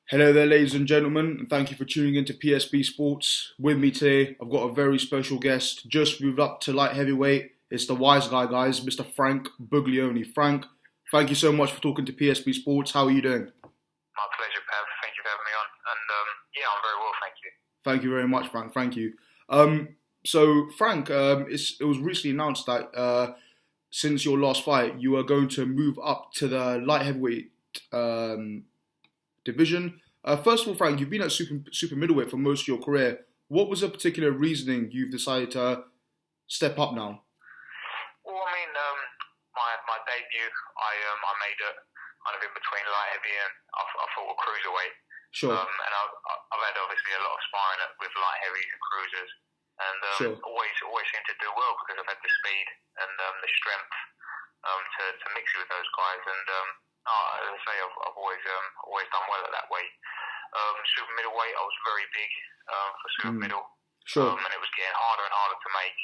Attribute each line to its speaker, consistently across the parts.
Speaker 1: Hello there, ladies and gentlemen, and thank you for tuning into PSB Sports. With me today, I've got a very special guest, just moved up to light heavyweight. It's the wise guy, guys, Mr. Frank Buglioni. Frank, thank you so much for talking to PSB Sports. How are you doing?
Speaker 2: My pleasure, Pav. Thank you for having me on. And yeah, I'm very well, thank you.
Speaker 1: Thank you very much, Frank. Thank you. So, Frank, it was recently announced that since your last fight, you are going to move up to the light heavyweight division. First of all, Frank, you've been at super middleweight for most of your career. What was the particular reasoning you've decided to step up now?
Speaker 2: Well, I mean, my debut, I made it kind of in between light heavy and I fought a cruiserweight.
Speaker 1: Sure.
Speaker 2: And I've had obviously a lot of sparring with light heavies and cruisers, and
Speaker 1: Sure.
Speaker 2: always seemed to do well because I've had the speed and the strength to mix it with those guys. And as I say, I've always done well at that weight. Super middleweight, I was very big for super middle.
Speaker 1: Sure.
Speaker 2: And it was getting harder and harder to make.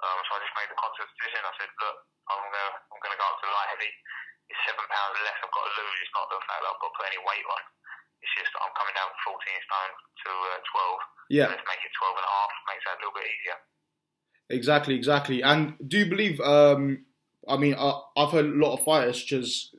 Speaker 2: So I just made the conscious decision. I said, look, I'm gonna go up to light heavy. It's 7 pounds less I've got to lose. It's not the fact that I've got to put any weight on. It's just that I'm coming down from 14 stone to 12.
Speaker 1: Yeah.
Speaker 2: Let's make it 12 and a half. Makes that a little bit easier.
Speaker 1: Exactly. And do you believe? I've heard a lot of fighters, such as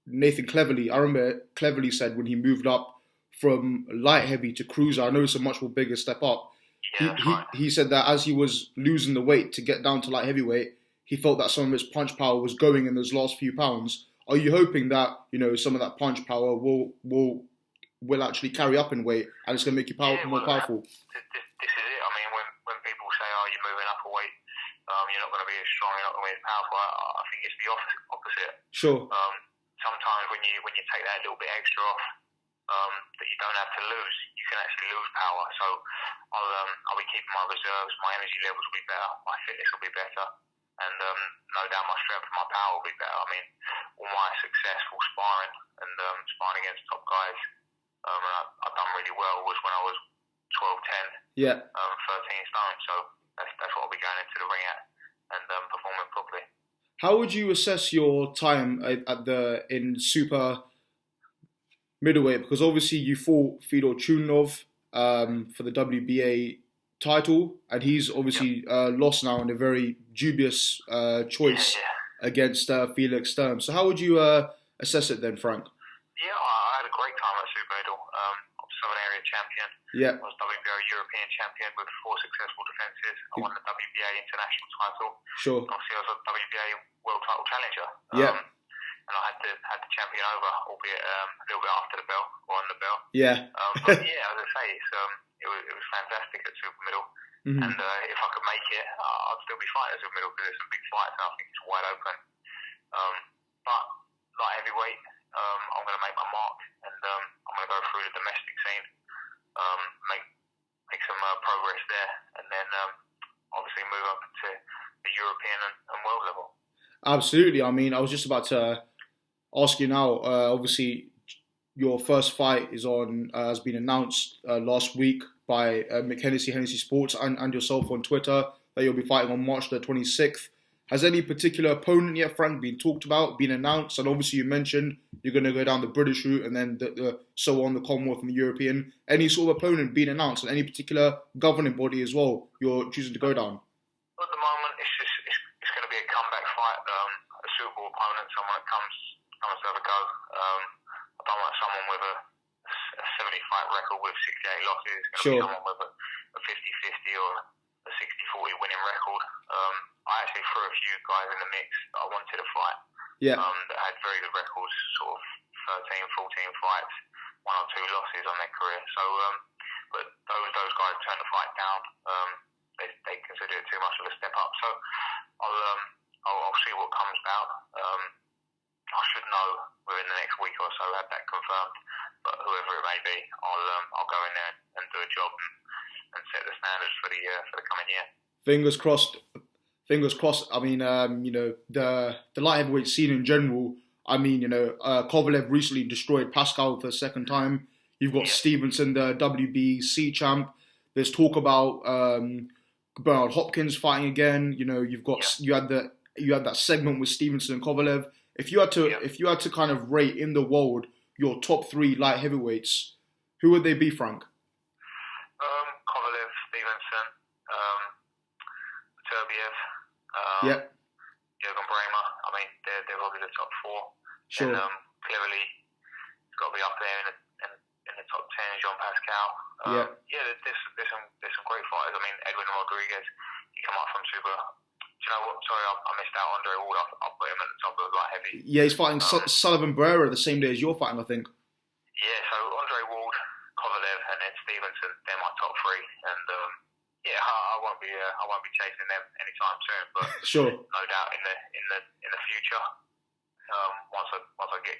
Speaker 1: Nathan Cleverly. I remember Cleverly said when he moved up from light heavy to cruiser, I know it's a much more bigger step up.
Speaker 2: Yeah, that's right.
Speaker 1: He said that as he was losing the weight to get down to light heavyweight, he felt that some of his punch power was going in those last few pounds. Are you hoping that some of that punch power will actually carry up in weight and it's going to make you more powerful?
Speaker 2: This is it. I mean, when people say, "Oh, you're moving up a weight, you're not going to be as strong, you're not going to be as powerful," I think it's the opposite.
Speaker 1: Sure.
Speaker 2: Sometimes when you take that little bit extra off, that you don't have to lose, you can actually lose power. So I'll be keeping my reserves, my energy levels will be better, my fitness will be better, and no doubt my strength and my power will be better. I mean, all my successful sparring and sparring against top guys, I've done really well was when I was 12, 10,
Speaker 1: Yeah.
Speaker 2: 13 stone. So that's what I'll be going into the ring at and performing properly.
Speaker 1: How would you assess your time in super middleweight? Because obviously you fought Fedor Chudinov for the WBA title, and he's obviously lost now in a very dubious choice against Felix Sturm. So how would you assess it then, Frank?
Speaker 2: Yeah, I had a great time at super middle. I was Southern Area champion.
Speaker 1: Yeah.
Speaker 2: I was WBA European champion with 4 successful defences. I won the WBA international title.
Speaker 1: Sure.
Speaker 2: Obviously, I was a WBA world title challenger.
Speaker 1: Yeah.
Speaker 2: And I had the champion over, albeit a little bit after the bell, or on the bell.
Speaker 1: Yeah.
Speaker 2: But yeah, as I say, it was fantastic at super middle.
Speaker 1: Mm-hmm.
Speaker 2: And if I could make it, I'd still be fighting at super middle because there's some big fights and I think it's wide open. But light heavyweight, I'm going to make my mark and I'm going to go through the domestic scene, make some progress there, and then obviously move up to the European and world level.
Speaker 1: Absolutely. I mean, I was just about to ask you now. Obviously, your first fight has been announced last week by Hennessy Sports and yourself on Twitter that you'll be fighting on March the 26th. Has any particular opponent yet, Frank, been talked about, been announced? And obviously you mentioned you're going to go down the British route and then the Commonwealth and the European. Any sort of opponent been announced and any particular governing body as well you're choosing to go down?
Speaker 2: At the moment, it's going to be a comeback fight, a suitable opponent, someone that comes to have a go. I don't want someone with a 70-fight record with 68 losses. It's going to be someone with a 50-50 or a 60-40 winning record. I actually threw a few guys in the mix that I wanted to fight.
Speaker 1: Yeah.
Speaker 2: That had very good records, sort of 13, 14 fights, 1 or 2 losses on their career. So, but those guys turned the fight down. They consider it too much of a step up. So I'll see what comes about. I should know within the next week or so, have that confirmed. But whoever it may be, I'll go in there and do a job and set the standards for the coming year.
Speaker 1: Fingers crossed. I mean, the light heavyweight scene in general. I mean, Kovalev recently destroyed Pascal for the second time. You've got Stevenson, the WBC champ. There's talk about Bernard Hopkins fighting again. You've got you had that segment with Stevenson and Kovalev. If you had to kind of rate in the world your top 3 light heavyweights, who would they be, Frank?
Speaker 2: Kovalev, Stevenson, Turbiev,
Speaker 1: Yeah.
Speaker 2: Jürgen Bremer. I mean, they're probably the top 4.
Speaker 1: Sure.
Speaker 2: And clearly, it's got to be up there in the top 10. Jean Pascal.
Speaker 1: Yeah.
Speaker 2: Yeah. There's some great fighters. I mean, Edwin Rodriguez. He come up from super. Do you know what? Sorry, I missed out Andre Ward. I'll put him at the top of light heavy.
Speaker 1: Yeah, he's fighting Sullivan Barrera the same day as you're fighting, I think.
Speaker 2: Yeah. So Andre Ward, Kovalev, and then Stevenson. They're my top 3. And yeah, I won't be chasing them anytime soon. But
Speaker 1: Sure.
Speaker 2: no doubt in the future, once I get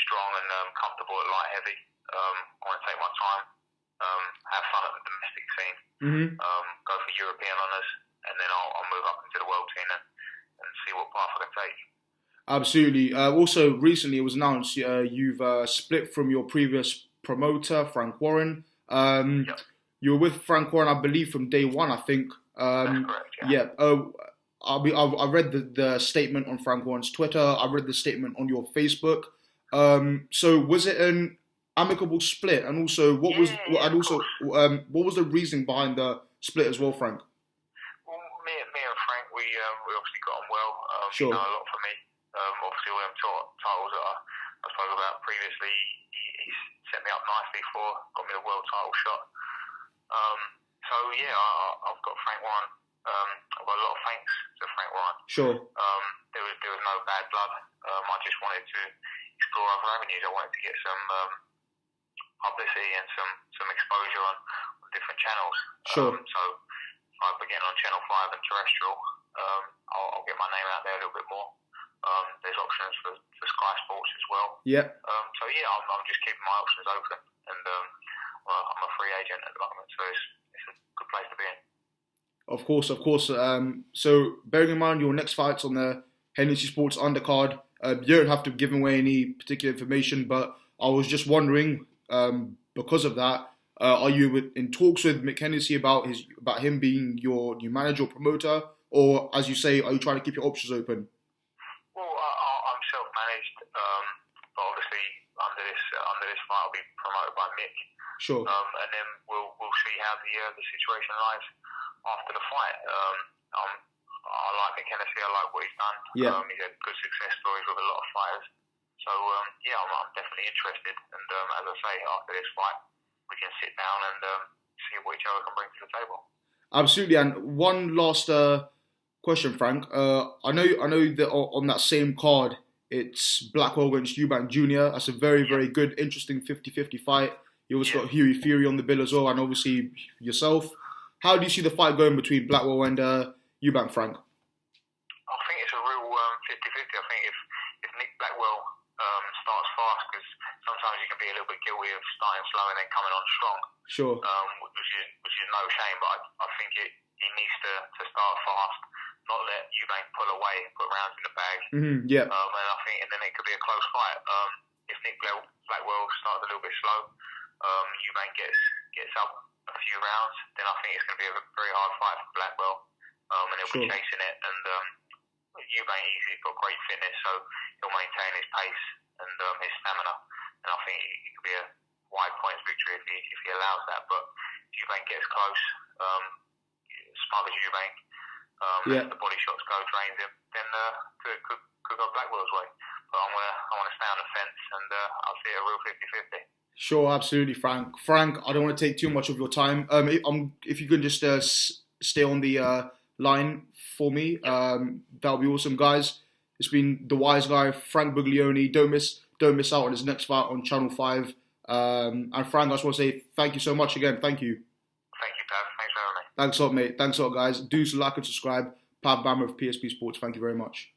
Speaker 2: strong and comfortable at light heavy, I want to take my time, have fun at the domestic scene, go for European honours, and then I'll move up into the world team and see what path I can take.
Speaker 1: Absolutely. Also, recently it was announced you've split from your previous promoter, Frank Warren.
Speaker 2: Yep.
Speaker 1: You were with Frank Warren, I believe, from day one, I think.
Speaker 2: That's correct, yeah.
Speaker 1: I read the statement on Frank Warren's Twitter. I read the statement on your Facebook. So was it an amicable split? And also, what was the reasoning behind the split as well, Frank?
Speaker 2: Well, me and Frank, we obviously got on well.
Speaker 1: Sure.
Speaker 2: You know a lot for me. Obviously, all them titles that I spoke about previously, he set me up nicely got me a world title shot. So yeah, I've got Frank Warren. I've got a lot of thanks to Frank Warren.
Speaker 1: Sure.
Speaker 2: There was no bad blood. I just wanted to explore other avenues. I wanted to get some publicity and some exposure on different channels.
Speaker 1: Sure.
Speaker 2: So I began on Channel 5 and terrestrial. I'll get my name out there a little bit more. There's options for Sky Sports as well.
Speaker 1: Yeah.
Speaker 2: So yeah, I'm just keeping my options open, and I'm a free agent at the moment, so it's a good place to be in.
Speaker 1: Of course. So bearing in mind your next fight's on the Hennessy Sports undercard, you don't have to give away any particular information, but I was just wondering, because of that, are you in talks with Mick Hennessy about him being your new manager or promoter, or as you say, are you trying to keep your options open?
Speaker 2: Well, I'm self-managed, but obviously under this fight, I'll be promoted by Mick.
Speaker 1: Sure.
Speaker 2: And then we'll see how the situation lies after the fight. I like Mick Hennessy. I like what he's done.
Speaker 1: Yeah.
Speaker 2: He's had good success stories with a lot of fighters. So yeah, I'm definitely interested. And as I say, after this fight, we can sit down and see what each other can bring to the table. Absolutely.
Speaker 1: And one last question, Frank. I know that on that same card, it's Blackwell against Eubank Jr. That's a very, very good, interesting 50-50 fight. You also got Huey Fury on the bill as well, and obviously yourself. How do you see the fight going between Blackwell and Eubank, Frank?
Speaker 2: I think it's a real 50-50. I think if Nick Blackwell starts fast, because sometimes you can be a little bit guilty of starting slow and then coming on strong.
Speaker 1: Sure.
Speaker 2: Which is no shame, but I think he needs to start fast, not let Eubank pull away, put rounds in the bag.
Speaker 1: Yeah.
Speaker 2: And then it could be a close fight. If Nick Blackwell starts a little bit slow, Eubank gets up a few rounds, then I think it's going to be a very hard fight for Blackwell, and he'll be chasing it. And Eubank, he's got great fitness, so he'll maintain his pace and his stamina. And I think it could be a wide points victory if he allows that. But if Eubank gets close, smothers Eubank, the body shots go, drains him, then could go Blackwell's way. But I want to stay on the fence, and I'll see it a real 50-50.
Speaker 1: Sure, absolutely, Frank. Frank, I don't want to take too much of your time. If you could just stay on the line for me, that would be awesome, guys. It's been the wise guy, Frank Buglioni. Don't miss out on his next fight on Channel 5. And Frank, I just want to say thank you so much again. Thank you.
Speaker 2: Thank you, Pav. Thanks for having me.
Speaker 1: Thanks a lot, mate. Thanks a lot, guys. Do like and subscribe. Pav Bammer of PSP Sports. Thank you very much.